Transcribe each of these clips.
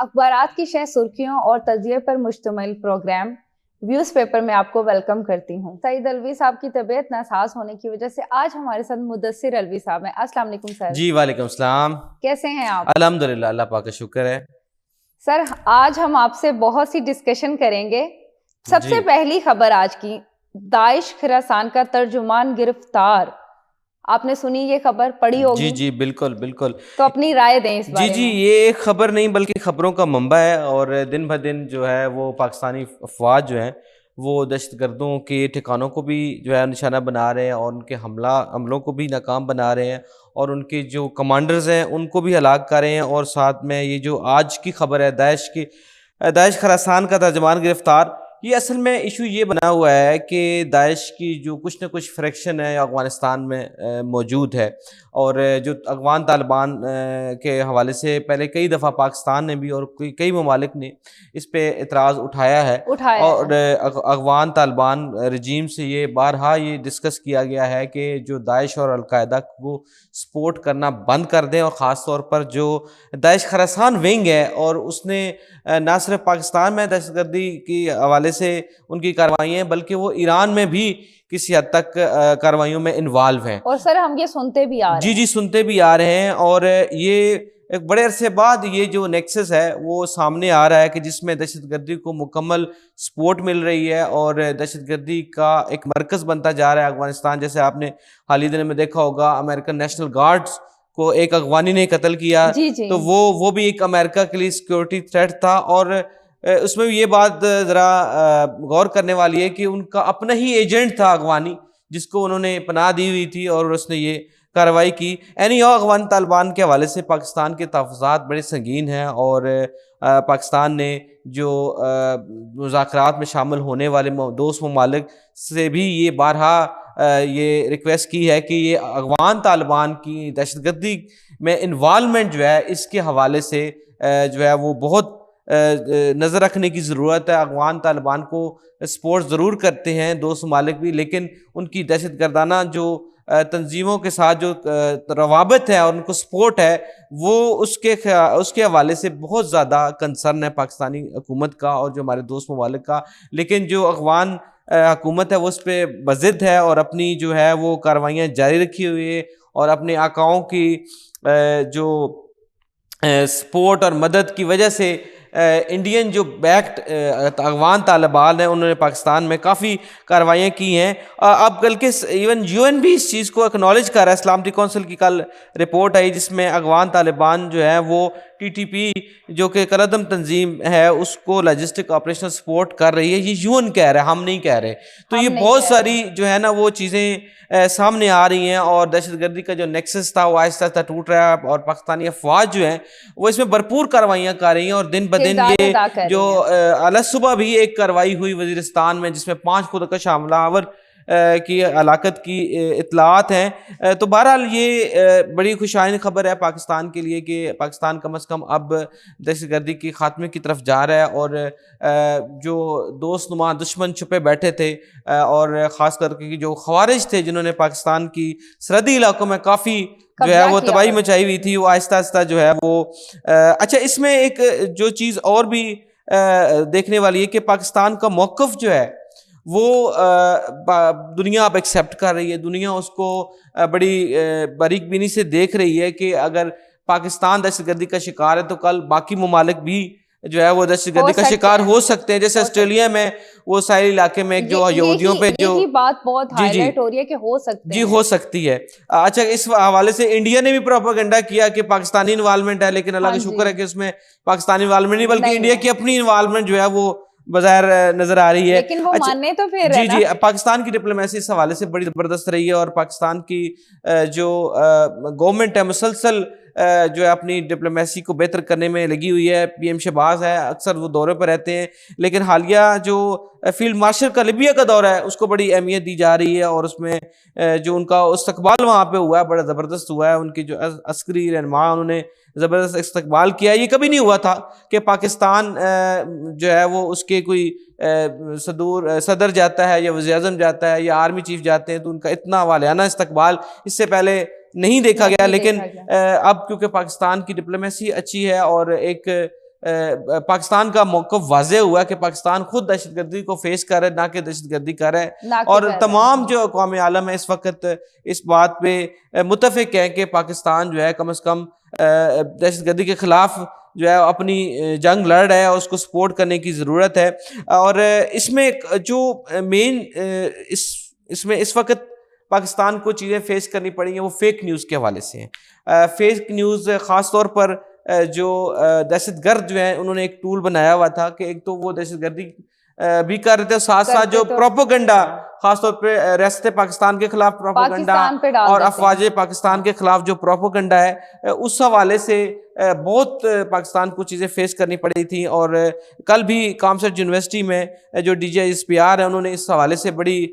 اخبارات کی شہ سرخیوں اور تجزیے پر مشتمل پروگرام ویوز پیپر میں آپ کو ویلکم کرتی ہوں۔ سعید الوی صاحب کی طبیعت ناساز ہونے کی وجہ سے آج ہمارے ساتھ مدثر الوی صاحب ہیں۔ السلام علیکم سر۔ جی وعلیکم السلام۔ کیسے ہیں آپ؟ الحمدللہ، اللہ پاک کا شکر ہے۔ سر آج ہم آپ سے بہت سی ڈسکشن کریں گے۔ سب سے پہلی خبر آج کی، داعش خراسان کا ترجمان گرفتار۔ آپ نے سنی یہ خبر، پڑھی ہوگی؟ جی بالکل بالکل۔ تو اپنی رائے دیں اس بارے میں۔ جی یہ ایک خبر نہیں بلکہ خبروں کا منبع ہے، اور دن بہ دن جو ہے وہ پاکستانی افواج جو ہیں وہ دہشت گردوں کے ٹھکانوں کو بھی جو ہے نشانہ بنا رہے ہیں، اور ان کے حملوں کو بھی ناکام بنا رہے ہیں، اور ان کے جو کمانڈرز ہیں ان کو بھی ہلاک کر رہے ہیں۔ اور ساتھ میں یہ جو آج کی خبر ہے داعش خراسان کا ترجمان گرفتار، یہ اصل میں ایشو یہ بنا ہوا ہے کہ داعش کی جو کچھ نہ کچھ فریکشن ہے افغانستان میں موجود ہے، اور جو افغان طالبان کے حوالے سے پہلے کئی دفعہ پاکستان نے بھی اور کئی ممالک نے اس پہ اعتراض اٹھایا ہے، اور افغان طالبان رجیم سے یہ بارہا یہ ڈسکس کیا گیا ہے کہ جو داعش اور القاعدہ کو سپورٹ کرنا بند کر دیں، اور خاص طور پر جو داعش خراسان ونگ ہے، اور اس نے نہ صرف پاکستان میں دہشت گردی کی حوالے سے ان کی کارروائیاں ہیں بلکہ وہ ایران میں بھی کسی حد تک کارروائیوں میں انوالو ہیں۔ اور سر ہم یہ سنتے بھی آ رہے ہیں۔ جی سنتے بھی آ رہے ہیں، اور یہ ایک بڑے عرصے بعد یہ جو نیکسس ہے وہ سامنے آ رہا ہے کہ جس میں دہشت گردی کو مکمل سپورٹ مل رہی ہے، اور دہشت گردی کا ایک مرکز بنتا جا رہا ہے افغانستان۔ جیسے آپ نے حال ہی دنوں میں دیکھا ہوگا امریکن نیشنل گارڈز کو ایک افغانی نے قتل کیا، تو وہ بھی ایک امریکہ کے لیے سیکورٹی تھریٹ تھا۔ اور اس میں بھی یہ بات ذرا غور کرنے والی ہے کہ ان کا اپنا ہی ایجنٹ تھا افغانی، جس کو انہوں نے پناہ دی ہوئی تھی، اور اس نے یہ کارروائی کی۔ افغان طالبان کے حوالے سے پاکستان کے تحفظات بڑے سنگین ہیں، اور پاکستان نے جو مذاکرات میں شامل ہونے والے دوست ممالک سے بھی یہ بارہا یہ ریکویسٹ کی ہے کہ یہ افغان طالبان کی دہشت گردی میں انوالومنٹ جو ہے اس کے حوالے سے جو ہے وہ بہت نظر رکھنے کی ضرورت ہے۔ افغان طالبان کو سپورٹ ضرور کرتے ہیں دوست ممالک بھی، لیکن ان کی دہشت گردانہ جو تنظیموں کے ساتھ جو روابط ہے اور ان کو سپورٹ ہے، وہ اس کے حوالے سے بہت زیادہ کنسرن ہے پاکستانی حکومت کا اور جو ہمارے دوست ممالک کا۔ لیکن جو افغان حکومت ہے وہ اس پہ بضد ہے، اور اپنی جو ہے وہ کارروائیاں جاری رکھی ہوئی ہے، اور اپنے آقاؤں کی جو سپورٹ اور مدد کی وجہ سے انڈین جو بیکڈ افغان طالبان ہیں انہوں نے پاکستان میں کافی کارروائیاں کی ہیں۔ اب بلکہ ایون UN بھی اس چیز کو اکنالج کر رہا ہے۔ سلامتی کونسل کی کل رپورٹ آئی جس میں افغان طالبان جو ہیں وہ TTP جو کہ کالعدم تنظیم ہے اس کو لاجسٹک آپریشنل سپورٹ کر رہی ہے، یہ UN کہہ رہا ہے، ہم نہیں کہہ رہے۔ تو یہ بہت ساری جو ہے نا وہ چیزیں سامنے آ رہی ہیں، اور دہشت گردی کا جو نیکسس تھا وہ آہستہ آہستہ ٹوٹ رہا ہے، اور پاکستانی افواج جو ہیں وہ اس میں بھرپور کارروائیاں کر رہی ہیں، اور دن بدن یہ جو صبح بھی ایک کارروائی ہوئی وزیرستان میں جس میں 5 خودکش حملہ آور کی ہلاکت کی اطلاعات ہیں۔ تو بہرحال یہ بڑی خوشائن خبر ہے پاکستان کے لیے کہ پاکستان کم از کم اب دہشت گردی کی خاتمے کی طرف جا رہا ہے، اور جو دوست نما دشمن چھپے بیٹھے تھے، اور خاص کر کے جو خوارج تھے جنہوں نے پاکستان کی سرحدی علاقوں میں کافی جو ہے وہ تباہی مچائی ہوئی تھی، وہ آہستہ آہستہ جو ہے وہ اچھا اس میں ایک جو چیز اور بھی دیکھنے والی ہے کہ پاکستان کا موقف جو ہے وہ دنیا اب ایکسیپٹ کر رہی ہے۔ دنیا اس کو بڑی باریک بینی سے دیکھ رہی ہے کہ اگر پاکستان دہشت گردی کا شکار ہے تو کل باقی ممالک بھی جو ہے وہ دہشت گردی کا شکار ہو سکتے ہیں۔ جیسے آسٹریلیا میں وہ ساحلی علاقے میں جو یہودیوں پہ جو بات بہت ہائی لائٹ ہو رہی ہے کہ ہو سکتے ہیں، جی ہو سکتی ہے۔ اچھا اس حوالے سے انڈیا نے بھی پروپیگنڈا کیا کہ پاکستانی انوالومنٹ ہے، لیکن اللہ کا شکر ہے کہ اس میں پاکستانی انوالومنٹ نہیں بلکہ انڈیا کی اپنی انوالومنٹ جو ہے وہ بظاہر نظر آ رہی ہے۔ لیکن وہ ماننے تو پھر جی پاکستان کی ڈپلومیسی اس حوالے سے بڑی زبردست رہی ہے، اور پاکستان کی جو گورنمنٹ ہے مسلسل جو ہے اپنی ڈپلومیسی کو بہتر کرنے میں لگی ہوئی ہے۔ PM شہباز ہے، اکثر وہ دورے پر رہتے ہیں، لیکن حالیہ جو فیلڈ مارشل کا لیبیا کا دورہ ہے اس کو بڑی اہمیت دی جا رہی ہے، اور اس میں جو ان کا استقبال وہاں پہ ہوا ہے بڑا زبردست ہوا ہے۔ ان کی جو عسکری رہنما انہوں نے زبردست استقبال کیا۔ یہ کبھی نہیں ہوا تھا کہ پاکستان جو ہے وہ اس کے کوئی صدر جاتا ہے یا وزیر اعظم جاتا ہے یا آرمی چیف جاتے ہیں تو ان کا اتنا والیانہ استقبال اس سے پہلے نہیں دیکھا گیا۔ لیکن اب کیونکہ پاکستان کی ڈپلومیسی اچھی ہے اور ایک پاکستان کا موقف واضح ہوا کہ پاکستان خود دہشت گردی کو فیس کر رہا ہے، نہ کہ دہشت گردی کر رہا ہے. اور تمام جو اقوام عالم ہے اس وقت اس بات پہ متفق ہیں کہ پاکستان جو ہے کم از کم دہشت گردی کے خلاف جو ہے اپنی جنگ لڑ رہا ہے اور اس کو سپورٹ کرنے کی ضرورت ہے. اور اس میں جو مین اس میں اس وقت پاکستان کو چیزیں فیس کرنی پڑیں گی وہ فیک نیوز کے حوالے سے ہیں. فیک نیوز خاص طور پر جو دہشت گرد جو ہیں انہوں نے ایک ٹول بنایا ہوا تھا کہ ایک تو وہ دہشت گردی بھی کر رہے تھے، ساتھ ساتھ جو پروپیگنڈا خاص طور پہ ریاست پاکستان کے خلاف پروپیگنڈا اور افواج پاکستان کے خلاف جو پروپیگنڈا ہے اس حوالے سے بہت پاکستان کو چیزیں فیس کرنی پڑی تھیں. اور کل بھی کامسٹ یونیورسٹی میں جو D G S P R ہے انہوں نے اس حوالے سے بڑی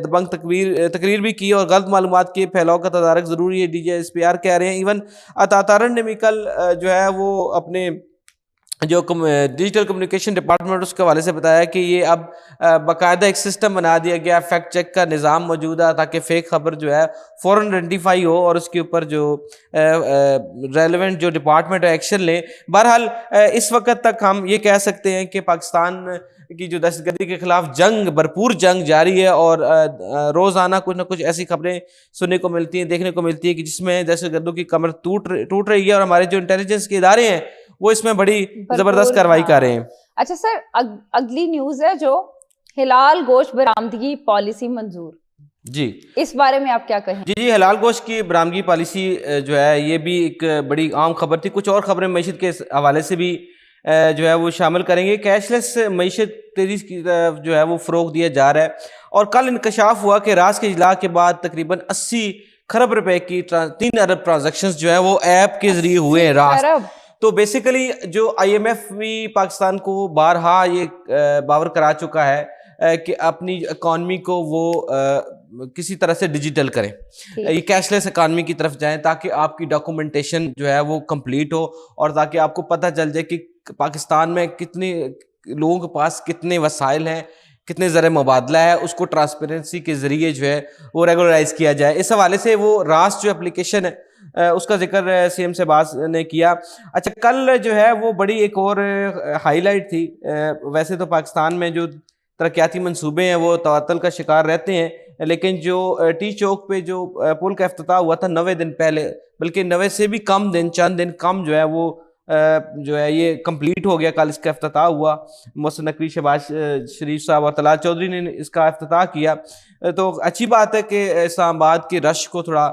دبنگ تقریر بھی کی اور غلط معلومات کے پھیلاؤ کا تدارک ضروری ہے، D G S P R کہہ رہے ہیں. ایون عطا تارن نے بھی کل جو ہے وہ اپنے جو ڈیجیٹل کمیونیکیشن ڈپارٹمنٹ اس کے حوالے سے بتایا کہ یہ اب باقاعدہ ایک سسٹم بنا دیا گیا، فیکٹ چیک کا نظام موجود ہے تاکہ فیک خبر جو ہے فوراً آئیڈینٹیفائی ہو اور اس کے اوپر جو ریلیونٹ جو ڈپارٹمنٹ ایکشن لیں. بہرحال اس وقت تک ہم یہ کہہ سکتے ہیں کہ پاکستان کی جو دہشت گردی کے خلاف بھرپور جنگ جاری ہے اور روزانہ کچھ نہ کچھ ایسی خبریں سننے کو ملتی ہیں، دیکھنے کو ملتی ہے کہ جس میں دہشت گردوں کی کمر ٹوٹ رہی ہے اور ہمارے جو انٹیلیجنس کے ادارے ہیں وہ اس میں بڑی زبردست کارروائی کر رہے ہیں. اچھا سر، اگلی نیوز ہے جو حلال گوشت برآمدگی پالیسی منظور. جی اس بارے میں آپ کیا کہیں؟ جی حلال گوشت کی برآمدگی پالیسی جو ہے یہ بھی ایک بڑی عام خبر تھی. کچھ اور خبریں معیشت کے حوالے سے بھی جو ہے وہ شامل کریں گے. کیش لیس معیشت تیزی کی جو ہے وہ فروغ دیا جا رہا ہے اور کل انکشاف ہوا کہ راز کے اجلاس کے بعد تقریباً 80 خرب روپے کی 3 ارب ٹرانزیکشنز جو ہے وہ ایپ کے ذریعے ہوئے ہیں راز. تو بیسیکلی جو آئی ایم ایف بھی پاکستان کو بارہا یہ باور کرا چکا ہے کہ اپنی اکانومی کو وہ کسی طرح سے ڈیجیٹل کریں، یہ کیش لیس اکانومی کی طرف جائیں تاکہ آپ کی ڈاکومنٹیشن جو ہے وہ کمپلیٹ ہو اور تاکہ آپ کو پتہ چل جائے کہ پاکستان میں کتنے لوگوں کے پاس کتنے وسائل ہیں، کتنے زر مبادلہ ہے، اس کو ٹرانسپیرنسی کے ذریعے جو ہے وہ ریگولرائز کیا جائے. اس حوالے سے وہ راس جو اپلیکیشن ہے اس کا ذکر سی ایم صاحب نے کیا. اچھا کل جو ہے وہ بڑی ایک اور ہائی لائٹ تھی. ویسے تو پاکستان میں جو ترقیاتی منصوبے ہیں وہ تعطل کا شکار رہتے ہیں، لیکن جو ٹی چوک پہ جو پل کا افتتاح ہوا تھا 90 دن پہلے، بلکہ 90 سے بھی کم دن، چند دن کم جو ہے وہ جو ہے یہ کمپلیٹ ہو گیا. کل اس کا افتتاح ہوا، محسن نقوی، شہباز شریف صاحب اور طلعت چودھری نے اس کا افتتاح کیا. تو اچھی بات ہے کہ اسلام آباد کے رش کو تھوڑا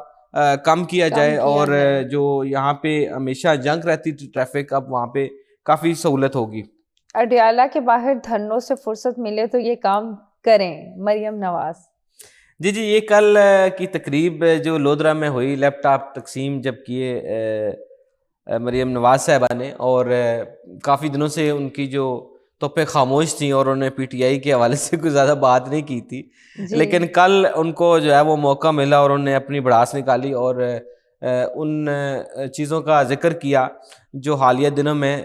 کم کیا جائے اور جو یہاں پہ ہمیشہ جنگ رہتی تھی ٹریفک، اب وہاں پہ کافی سہولت ہوگی. اڈیالہ کے باہر دھرنوں سے فرصت ملے تو یہ کام کریں، مریم نواز. جی یہ کل کی تقریب جو لودھرا میں ہوئی، لیپ ٹاپ تقسیم جب کیے مریم نواز صاحبہ نے، اور کافی دنوں سے ان کی جو توپیں خاموش تھیں اور انہوں نے پی ٹی آئی کے حوالے سے کوئی زیادہ بات نہیں کی تھی، لیکن کل ان کو جو ہے وہ موقع ملا اور انہوں نے اپنی بڑاس نکالی اور ان چیزوں کا ذکر کیا جو حالیہ دنوں میں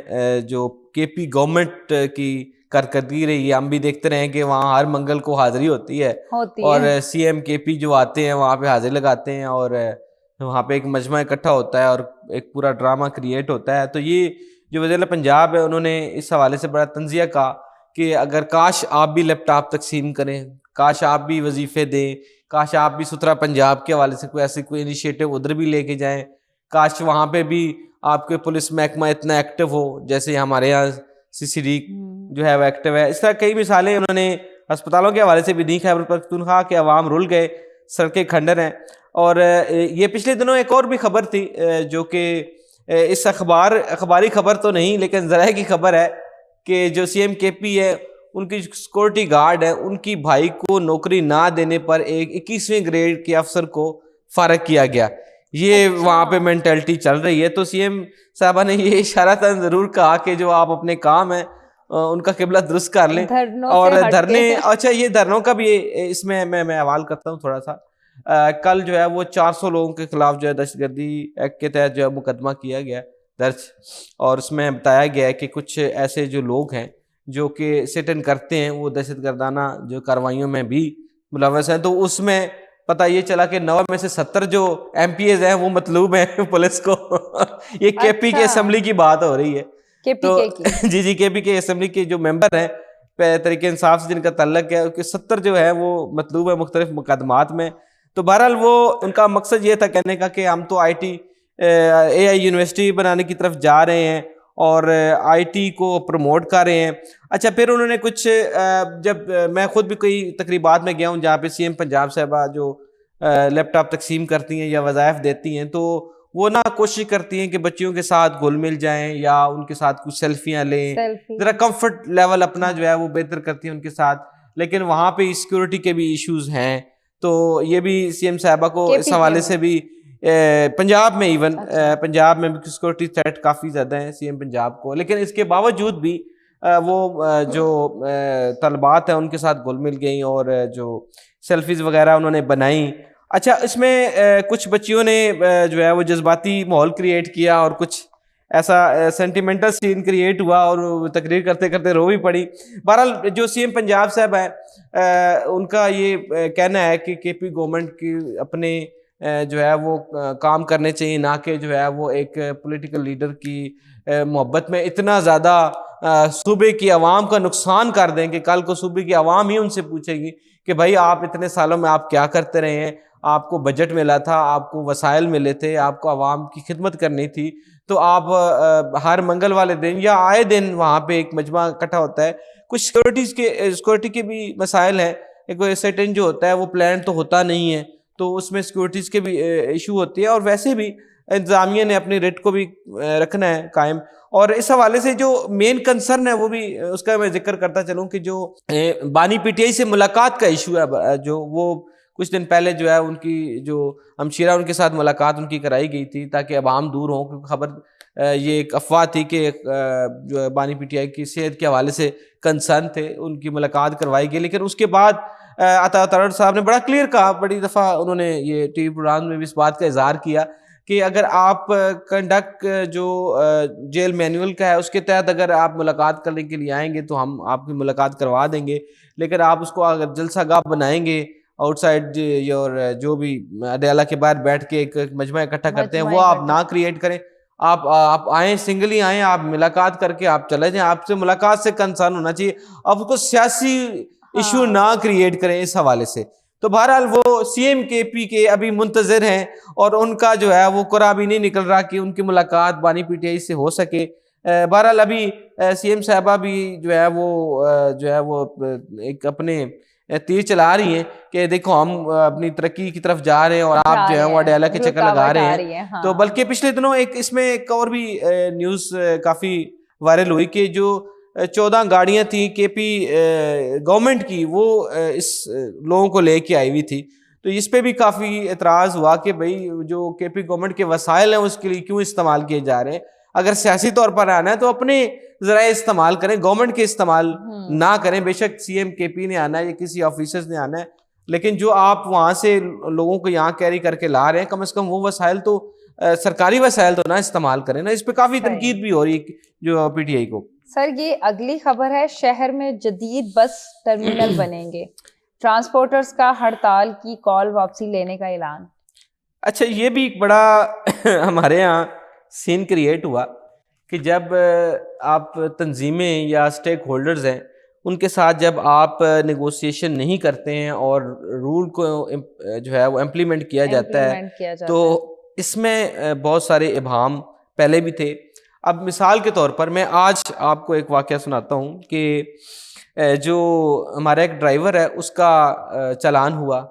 جو کے پی گورنمنٹ کی کارکردگی رہی ہے. ہم بھی دیکھتے رہے کہ وہاں ہر منگل کو حاضری ہوتی ہے اور سی ایم کے پی جو آتے ہیں وہاں پہ حاضری لگاتے ہیں اور وہاں پہ ایک مجمع اکٹھا ہوتا ہے اور ایک پورا ڈرامہ کریٹ ہوتا ہے. تو یہ جو وزیر پنجاب ہے انہوں نے اس حوالے سے بڑا تنزیہ کہا کہ اگر کاش آپ بھی لیپ ٹاپ تقسیم کریں، کاش آپ بھی وظیفے دیں، کاش آپ بھی ستھرا پنجاب کے حوالے سے کوئی انیشیٹو ادھر بھی لے کے جائیں، کاش وہاں پہ بھی آپ کے پولیس محکمہ اتنا ایکٹیو ہو جیسے ہمارے یہاں سی سی ڈی جو ہے وہ ایکٹیو ہے. اس طرح کئی مثالیں انہوں نے ہسپتالوں کے حوالے سے بھی دی. خیبر پختونخوا کے عوام رل گئے، سڑکیں کھنڈر ہیں. اور یہ پچھلے دنوں ایک اور بھی خبر تھی جو کہ اس اخباری خبر تو نہیں لیکن ذرائع کی خبر ہے کہ جو سی ایم کے پی ہے ان کی سیکورٹی گارڈ ہے، ان کی بھائی کو نوکری نہ دینے پر ایک 21ویں گریڈ کے افسر کو فارغ کیا گیا. یہ وہاں پہ مینٹلٹی چل رہی ہے. تو سی ایم صاحبہ نے یہ اشارتاً ضرور کہا کہ جو آپ اپنے کام ہیں ان کا قبلہ درست کر لیں اور دھرنے. اچھا یہ دھرنوں کا بھی اس میں حوال کرتا ہوں تھوڑا سا. کل جو ہے وہ 400 لوگوں کے خلاف جو ہے دہشت گردی ایکٹ کے تحت جو ہے مقدمہ کیا گیا درج، اور اس میں بتایا گیا ہے کہ کچھ ایسے جو لوگ ہیں جو کہ سٹ ان کرتے ہیں وہ دہشت گردانہ جو کارروائیوں میں بھی ملوث ہیں. تو اس میں پتہ یہ چلا کہ 9 میں سے 70 جو ایم پی ایز ہیں وہ مطلوب ہیں پولیس کو. یہ کے پی کے اسمبلی کی بات ہو رہی ہے. تو KPK کی جی KPK اسمبلی کے جو ممبر ہیں تحریک انصاف سے جن کا تعلق ہے، کہ 70 جو ہے وہ مطلوب ہے مختلف مقدمات میں. تو بہرحال وہ ان کا مقصد یہ تھا کہنے کا کہ ہم تو AI یونیورسٹی بنانے کی طرف جا رہے ہیں اور IT کو پروموٹ کر رہے ہیں. اچھا پھر انہوں نے کچھ جب میں خود بھی کوئی تقریبات میں گیا ہوں جہاں پہ CM پنجاب صاحبہ جو لیپ ٹاپ تقسیم کرتی ہیں یا وظائف دیتی ہیں، تو وہ نہ کوشش کرتی ہیں کہ بچیوں کے ساتھ گھل مل جائیں یا ان کے ساتھ کچھ سیلفیاں لیں، ذرا کمفرٹ لیول اپنا جو ہے وہ بہتر کرتی ہیں ان کے ساتھ. لیکن وہاں پہ سیکورٹی کے بھی ایشوز ہیں، تو یہ بھی CM صاحبہ کو اس حوالے سے بھی پنجاب میں ایون پنجاب میں بھی سیکورٹی تھریٹ کافی زیادہ ہیں CM پنجاب کو. لیکن اس کے باوجود بھی وہ جو طلبات ہیں ان کے ساتھ گھل مل گئیں اور جو سیلفیز وغیرہ انہوں نے بنائیں. اچھا اس میں کچھ بچیوں نے جو ہے وہ جذباتی ماحول کریٹ کیا اور کچھ ایسا سینٹیمنٹل سین کریٹ ہوا اور تقریر کرتے کرتے رو بھی پڑی. بہرحال جو CM پنجاب صاحب ہیں ان کا یہ کہنا ہے کہ KP گورنمنٹ کی اپنے جو ہے وہ کام کرنے چاہیے، نہ کہ جو ہے وہ ایک پولیٹیکل لیڈر کی محبت میں اتنا زیادہ صوبے کی عوام کا نقصان کر دیں کہ کل کو صوبے کی عوام ہی ان سے پوچھے گی کہ بھائی آپ اتنے سالوں میں آپ کیا کرتے رہے ہیں، آپ کو بجٹ ملا تھا، آپ کو وسائل ملے تھے، آپ کو عوام کی خدمت کرنی تھی، تو آپ ہر منگل والے دن یا آئے دن وہاں پہ ایک مجمع اکٹھا ہوتا ہے. کچھ سیکورٹی کے بھی مسائل ہیں، ایک سیٹن جو ہوتا ہے وہ پلان تو ہوتا نہیں ہے، تو اس میں سیکورٹیز کے بھی ایشو ہوتی ہے. اور ویسے بھی انتظامیہ نے اپنی ریٹ کو بھی رکھنا ہے قائم. اور اس حوالے سے جو مین کنسرن ہے وہ بھی اس کا میں ذکر کرتا چلوں کہ جو بانی PTI سے ملاقات کا ایشو ہے، جو وہ کچھ دن پہلے جو ہے ان کی جو ہمشیرہ ان کے ساتھ ملاقات ان کی کرائی گئی تھی تاکہ عوام دور ہوں، کیونکہ خبر یہ ایک افواہ تھی کہ جو بانی PTI کی صحت کے حوالے سے کنسرن تھے، ان کی ملاقات کروائی گئی. لیکن اس کے بعد عطا ترڑ صاحب نے بڑا کلیئر کہا، بڑی دفعہ انہوں نے یہ TV پروگرام میں بھی اس بات کا اظہار کیا کہ اگر آپ کنڈکٹ جو جیل مینول کا ہے اس کے تحت اگر آپ ملاقات کرنے کے لیے آئیں گے تو ہم آپ کی ملاقات کروا دیں گے، لیکن آپ اس کو اگر جلسہ گاہ بنائیں گے آؤٹ سائڈ اور جو بھی اڈیالہ کے باہر بیٹھ کے ایک مجمع اکٹھا کرتے ہیں وہ آپ نہ کریٹ کریں. آپ آئیں، سنگلی آئیں، آپ ملاقات کر کے آپ چلے جائیں. آپ سے ملاقات سے کنسرن ہونا چاہیے، آپ کو سیاسی ایشو نہ کریٹ کریں اس حوالے سے. تو بہرحال وہ CM KP کے ابھی منتظر ہیں اور ان کا جو ہے وہ قرعہ بھی نہیں نکل رہا کہ ان کی ملاقات بانی PTI سے ہو سکے. بہرحال ابھی CM صاحبہ بھی جو ہے وہ ایک اپنے تیر چلا رہی ہیں کہ دیکھو ہم اپنی ترقی کی طرف جا رہے ہیں اور آپ جو ہے وہ اڈیالہ کے چکر لگا رہے ہیں. تو بلکہ پچھلے دنوں اس میں ایک اور بھی نیوز کافی وائرل ہوئی کہ جو 14 گاڑیاں تھیں KP گورنمنٹ کی، وہ اس لوگوں کو لے کے آئی ہوئی تھی. تو اس پہ بھی کافی اعتراض ہوا کہ بھئی جو KP گورنمنٹ کے وسائل ہیں اس کے لیے کیوں استعمال کیے جا رہے ہیں. اگر سیاسی طور پر آنا ہے تو اپنے ذرائع استعمال کریں، گورنمنٹ کے استعمال نہ کریں. بے شک CM KP نے آنا ہے یا کسی آفیسرز نے آنا ہے، لیکن جو آپ وہاں سے لوگوں کو یہاں کیری کر کے لا رہے ہیں کم از کم وہ وسائل تو سرکاری وسائل تو نہ استعمال کریں نا. اس پہ کافی تنقید بھی ہو رہی ہے جو PTI کو. سر یہ اگلی خبر ہے، شہر میں جدید بس ٹرمینل بنیں گے، ٹرانسپورٹرز کا ہڑتال کی کال واپسی لینے کا اعلان. اچھا یہ بھی ایک بڑا ہمارے یہاں سین کریٹ ہوا کہ جب آپ تنظیمیں یا اسٹیک ہولڈرز ہیں ان کے ساتھ جب آپ نیگوسیشن نہیں کرتے ہیں اور رول کو جو ہے وہ امپلیمنٹ کیا جاتا ہے تو اس میں بہت سارے ابہام پہلے بھی تھے. اب مثال کے طور پر میں آج آپ کو ایک واقعہ سناتا ہوں کہ جو ہمارا ایک ڈرائیور ہے اس کا چلان ہوا،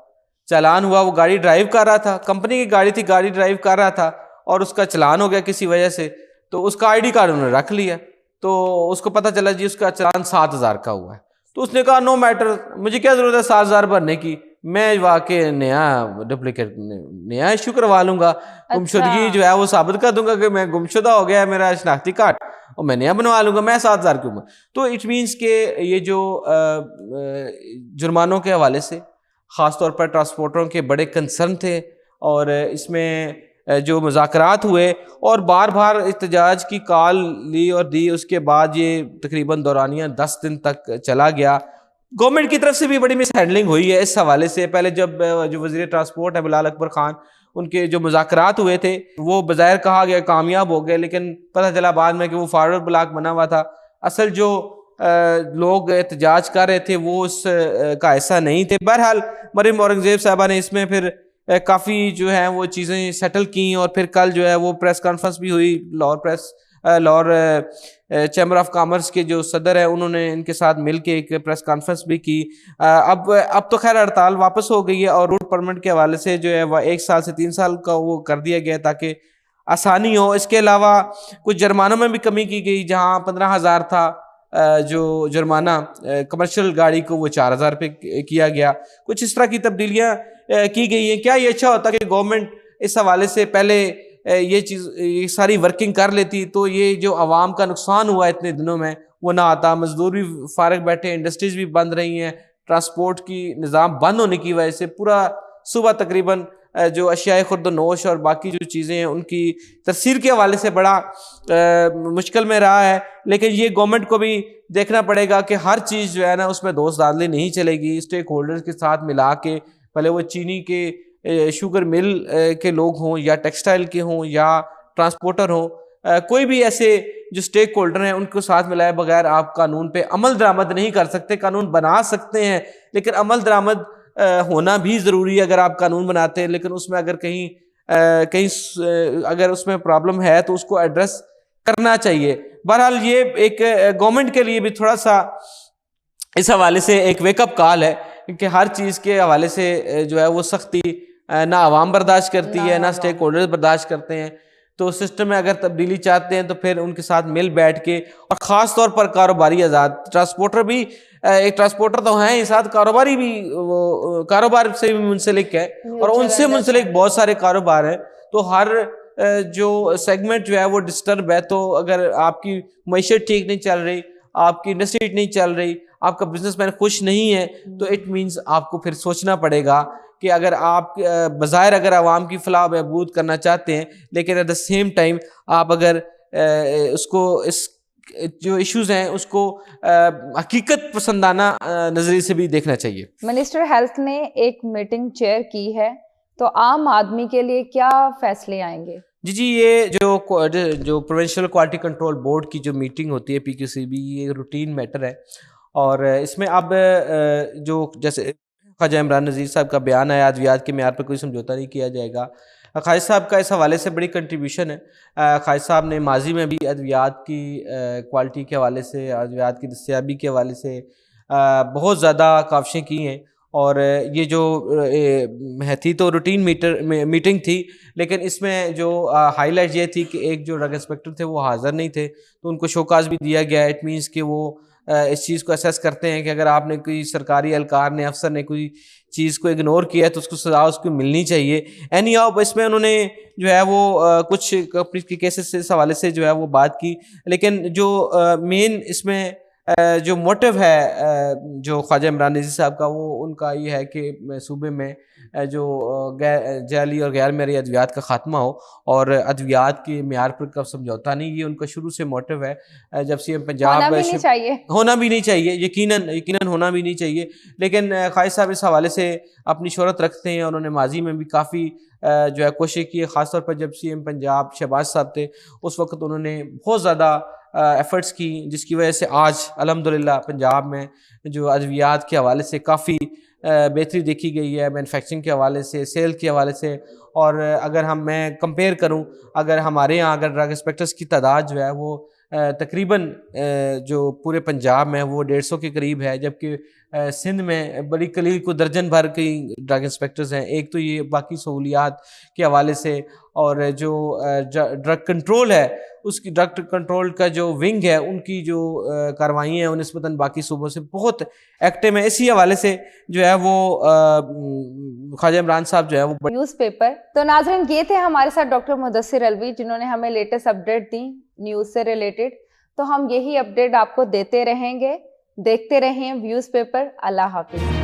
وہ گاڑی ڈرائیو کر رہا تھا، کمپنی کی گاڑی تھی، گاڑی ڈرائیو کر رہا تھا اور اس کا چلان ہو گیا کسی وجہ سے. تو اس کا ID کارڈ انہوں نے رکھ لیا، تو اس کو پتہ چلا جی اس کا چلان 7,000 کا ہوا ہے. تو اس نے کہا نو میٹر، مجھے کیا ضرورت ہے 7,000 بھرنے کی، میں واقعی نیا ڈپلیکیٹ نیا ایشو کروا لوں گا، گمشدگی جو ہے وہ ثابت کر دوں گا کہ میں گمشدہ ہو گیا ہے میرا شناختی کارڈ اور میں نیا بنوا لوں گا، میں 7,000 کیوں. تو اٹ مینس کہ یہ جو جرمانوں کے حوالے سے خاص طور پر ٹرانسپورٹروں کے بڑے کنسرن تھے اور اس میں جو مذاکرات ہوئے اور بار بار احتجاج کی کال لی اور دی، اس کے بعد یہ تقریباً دورانیہ 10 دن تک چلا گیا. گورنمنٹ کی طرف سے بھی بڑی مس ہینڈلنگ ہوئی ہے اس حوالے سے. پہلے جب جو وزیر ٹرانسپورٹ ہے بلال اکبر خان ان کے جو مذاکرات ہوئے تھے وہ بظاہر کہا گیا کامیاب ہو گئے، لیکن پتہ چلا بعد میں کہ وہ فارورڈ بلاک بنا ہوا تھا. اصل جو لوگ احتجاج کر رہے تھے وہ اس کا ایسا نہیں تھے. بہرحال مریم اورنگزیب صاحبہ نے اس میں پھر کافی جو ہے وہ چیزیں سیٹل کیں، اور پھر کل جو ہے وہ پریس کانفرنس بھی ہوئی. لاہور چیمبر آف کامرس کے جو صدر ہیں انہوں نے ان کے ساتھ مل کے ایک پریس کانفرنس بھی کی. اب تو خیر ہڑتال واپس ہو گئی ہے، اور روٹ پرمٹ کے حوالے سے جو ہے وہ 1 سال سے 3 سال کا وہ کر دیا گیا تاکہ آسانی ہو. اس کے علاوہ کچھ جرمانوں میں بھی کمی کی گئی، جہاں 15,000 تھا جو جرمانہ کمرشل گاڑی کو وہ 4,000 پہ کیا گیا. کچھ اس طرح کی تبدیلیاں کی گئی ہیں. کیا یہ اچھا ہوتا کہ گورنمنٹ اس حوالے سے پہلے یہ ساری ورکنگ کر لیتی تو یہ جو عوام کا نقصان ہوا اتنے دنوں میں وہ نہ آتا. مزدور بھی فارغ بیٹھے، انڈسٹریز بھی بند رہی ہیں، ٹرانسپورٹ کی نظام بند ہونے کی وجہ سے پورا صبح تقریباً جو اشیاء خورد و نوش اور باقی جو چیزیں ہیں ان کی ترسیل کے حوالے سے بڑا مشکل میں رہا ہے. لیکن یہ گورنمنٹ کو بھی دیکھنا پڑے گا کہ ہر چیز جو ہے نا اس میں دوست دادلی نہیں چلے گی. اسٹیک ہولڈرز کے ساتھ ملا کے، پہلے وہ چینی کے شوگر مل کے لوگ ہوں یا ٹیکسٹائل کے ہوں یا ٹرانسپورٹر ہوں، کوئی بھی ایسے جو سٹیک ہولڈر ہیں ان کو ساتھ ملائے بغیر آپ قانون پہ عمل درآمد نہیں کر سکتے. قانون بنا سکتے ہیں لیکن عمل درآمد ہونا بھی ضروری ہے. اگر آپ قانون بناتے ہیں لیکن اس میں اگر کہیں اگر اس میں پرابلم ہے تو اس کو ایڈریس کرنا چاہیے. بہرحال یہ ایک گورنمنٹ کے لیے بھی تھوڑا سا اس حوالے سے ایک ویک اپ کال ہے کہ ہر چیز کے حوالے سے جو ہے وہ سختی نہ عوام برداشت کرتی ہے نہ اسٹیک ہولڈرز برداشت کرتے ہیں. تو سسٹم میں اگر تبدیلی چاہتے ہیں تو پھر ان کے ساتھ مل بیٹھ کے، اور خاص طور پر کاروباری آزاد ٹرانسپورٹر بھی، ایک ٹرانسپورٹر تو ہیں ہی، ساتھ کاروباری بھی، وہ کاروبار سے بھی منسلک ہے اور ان سے منسلک بہت سارے کاروبار ہیں. تو ہر جو سیگمنٹ جو ہے وہ ڈسٹرب ہے. تو اگر آپ کی معیشت ٹھیک نہیں چل رہی، آپ کی انڈسٹری نہیں چل رہی، آپ کا بزنس مین خوش نہیں ہے، تو اٹ مینز آپ کو پھر سوچنا پڑے گا کہ اگر آپ بظاہر اگر عوام کی فلاح و بہبود کرنا چاہتے ہیں لیکن ایٹ دا سیم ٹائم آپ اگر اس کو اس جو ایشوز ہیں اس کو حقیقت پسندانہ نظریے سے بھی دیکھنا چاہیے. منسٹر ہیلتھ نے ایک میٹنگ چیئر کی ہے، تو عام آدمی کے لیے کیا فیصلے آئیں گے؟ جی یہ جو پروونشل کوالٹی کنٹرول بورڈ کی جو میٹنگ ہوتی ہے PQCB، یہ روٹین میٹر ہے. اور اس میں اب جو جیسے خواجہ عمران نذیر صاحب کا بیان ہے ادویات کے معیار پر کوئی سمجھوتا نہیں کیا جائے گا. خواجہ صاحب کا اس حوالے سے بڑی کنٹریبیوشن ہے. خواجہ صاحب نے ماضی میں بھی ادویات کی کوالٹی کے حوالے سے، ادویات کی دستیابی کے حوالے سے بہت زیادہ کاوشیں کی ہیں. اور یہ جو تھی تو روٹین میٹنگ تھی، لیکن اس میں جو ہائی لائٹ یہ تھی کہ ایک جو ڈرگ انسپیکٹر تھے وہ حاضر نہیں تھے تو ان کو شوکاز بھی دیا گیا. اٹ مینس کہ وہ اس چیز کو اسیس کرتے ہیں کہ اگر آپ نے کوئی سرکاری اہلکار نے، افسر نے کوئی چیز کو اگنور کیا ہے تو اس کو سزا اس کو ملنی چاہیے. اینی ہاؤ اس میں انہوں نے جو ہے وہ کچھ کمپنی کے کیسز سے اس حوالے سے جو ہے وہ بات کی. لیکن جو مین اس میں جو موٹو ہے جو خواجہ عمران نذیر صاحب کا، وہ ان کا یہ ہے کہ صوبے میں جو جعلی اور غیر معیاری ادویات کا خاتمہ ہو اور ادویات کے معیار پر کا سمجھوتا نہیں. یہ ان کا شروع سے موٹو ہے. جب CM پنجاب ہونا بھی نہیں چاہیے، یقیناً ہونا بھی نہیں چاہیے. لیکن خواجہ صاحب اس حوالے سے اپنی شہرت رکھتے ہیں. انہوں نے ماضی میں بھی کافی جو ہے کوشش کی ہے، خاص طور پر جب CM پنجاب شہباز صاحب تھے اس وقت انہوں نے بہت زیادہ ایفرٹس کی، جس کی وجہ سے آج الحمدللہ پنجاب میں جو ادویات کے حوالے سے کافی بہتری دیکھی گئی ہے، مینوفیکچرنگ کے حوالے سے، سیل کے حوالے سے. اور اگر میں کمپیئر کروں، اگر ہمارے یہاں اگر ڈرگ انسپیکٹرز کی تعداد جو ہے وہ تقریباً جو پورے پنجاب میں وہ 150 کے قریب ہے، جبکہ سندھ میں بڑی قلیل کو درجن بھر کی ڈرگ انسپیکٹرز ہیں. ایک تو یہ باقی سہولیات کے حوالے سے، اور جو ڈرگ کنٹرول ہے اس کی ڈرگ کنٹرول کا جو ونگ ہے ان کی جو کارروائیاں ہیں وہ نسبتاً باقی صوبوں سے بہت ایکٹیو ہیں. اسی حوالے سے جو ہے وہ خواجہ عمران صاحب جو ہے وہ نیوز پیپر. تو ناظرین یہ تھے ہمارے ساتھ ڈاکٹر مدثر علوی جنہوں نے ہمیں لیٹسٹ اپڈیٹ دی نیوز سے ریلیٹڈ. تو ہم یہی اپڈیٹ آپ کو دیتے رہیں گے. دیکھتے رہیں ویوز پیپر. اللہ حافظ.